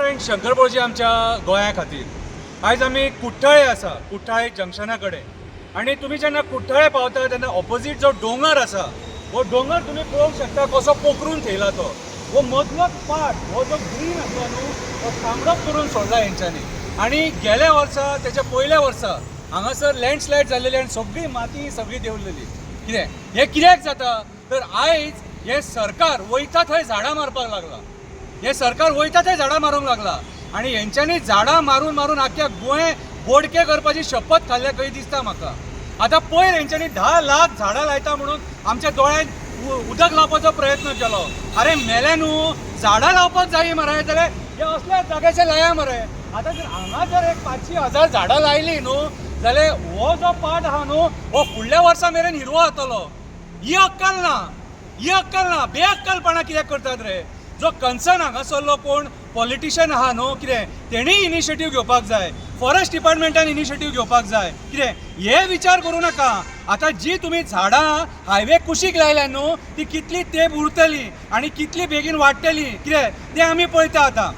friend शंकरभटजी आमच्या गोंया खातीर आयज आमी कुठ्ठाळे आसा कुठ्ठाळे जंक्शना कडेन आनी तुमी जेन्ना कुठ्ठाळे पावता तेन्ना ऑपोजीट जो डोंगर आसा हो डोंगर तुमी पळोवंक शकता कसो पोखरून थेयला तो हो मदलो पार्ट हो जो ग्रीन आसलो न्हू तो तांबडो करून सोडला हेंच्यांनी आनी गेल्या वर्सा तेच्या पयल्या वर्सा हांगासर लँडस्लायड जाल्लेली आनी सगळी माती सगळी देंवलेली कितें हें कित्याक जाता तर आयज हे सरकार वयता थंय झाडां मारपाक लागला हे सरकार वयता थंय झाडां मारूंक लागला आनी हेंच्यांनी झाडां मारून मारून आख्या गोंय बोडके करपाची शपथ खाल्ल्या कही दिसता म्हाका आतां पयर हेंच्यांनी 10 लाख झाडां लायता म्हणून आमच्या दोळ्यांत उदक लावपाचो प्रयत्न केलो अरे मेले न्हू झाडां लावपाक जाय मरे जाल्यार हे असल्या जाग्याचेर लाया मरे आतां जर हांगा जर एक 500,000 झाडां लायली न्हू जाल्यार हो जो पाट आहा न्हू हो फुडल्या वर्सा मेरेन हिरवो जातलो ही अक्कल ना बेअक्कलपणा कित्याक करतात रे जो कन्सर्न हांगासरलो कोण पॉलिटिशियन आहा न्हू कितें तेणी इनिशिएटीव घेवपाक जाय फॉरेस्ट डिपार्टमेंटान इनिशिएटीव घेवपाक जाय कितें हे विचार करूं नाका आतां जी तुमी झाडां हायवे कुशीक लायल्या न्हू ती कितली तेंप उरतली आनी कितली बेगीन वाडटली कितें तें आमी पळयता आतां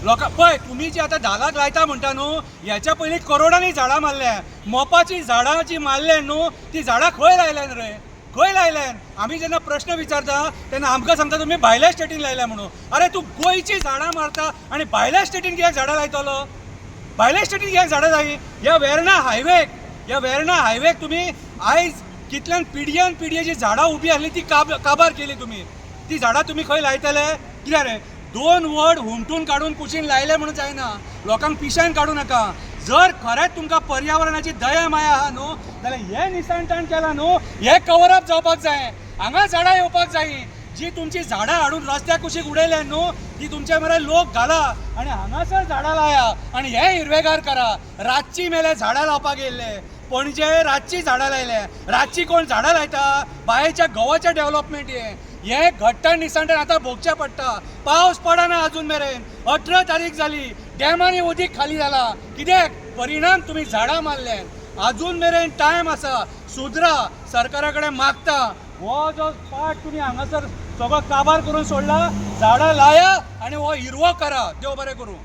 लोकां पळय तुमी जी आतां 10 लाख लायता म्हणटा न्हू ह्याच्या पयलीं करोडांनी झाडां मारल्या मोपाची झाडां जी मारल्या न्हू ती झाडां खंय लायल्यान रे खंय लायल्यान आमी जेन्ना प्रश्न विचारता तेन्ना आमकां सांगता तुमी भायल्या स्टेटीन लायल्या म्हणून अरे तूं गोंयची झाडां मारता आनी भायल्या स्टेटीन कित्याक झाडां लायतलो भायल्या स्टेटीन कित्याक झाडां जायी ह्या वेर्णा हायवेक तुमी आयज कितल्यान पिडये जी झाडां उबी आसली ती काबार केली तुमी ती झाडां तुमी खंय लायतले कित्याक रे 2 वड हुमटून काडून कुशीन लायले म्हणून जायना लोकांक पिश्यान काडूं नाका जर खरेंच तुमकां पर्यावरणाची दया माया आहा न्हू जाल्यार हे निसाणटाण केलां न्हू हे कवरअप जावपाक जाय हांगा झाडां येवपाक जायी जी तुमची झाडां हाडून रस्त्या कुशीक उडयल्या न्हू ती तुमचे मरे लोक घाला आनी हांगासर झाडां लाया आनी हे हिरवेगार करा रातची मेले झाडां लावपाक येयल्ले पणजे रातची झाडां लायले रातची कोण झाडां लायता बायच्या गोवाचें डेव्हलपमेंट हे घट्टण निसाणटाण आतां भोगचें पडटा पावस पडना अजून मेरेन 18 तारीख जाली डॅमांनी उदीक खाली जाला कित्याक परिणाम तुमी झाडां मारल्यान अजून मेरेन टायम आसा सुधरा सरकारा कडेन मागता हो जो पाट तुमी हांगासर सगळो काबार करून सोडला झाडां लाया आनी हो हिरवो करा देव बरें करूं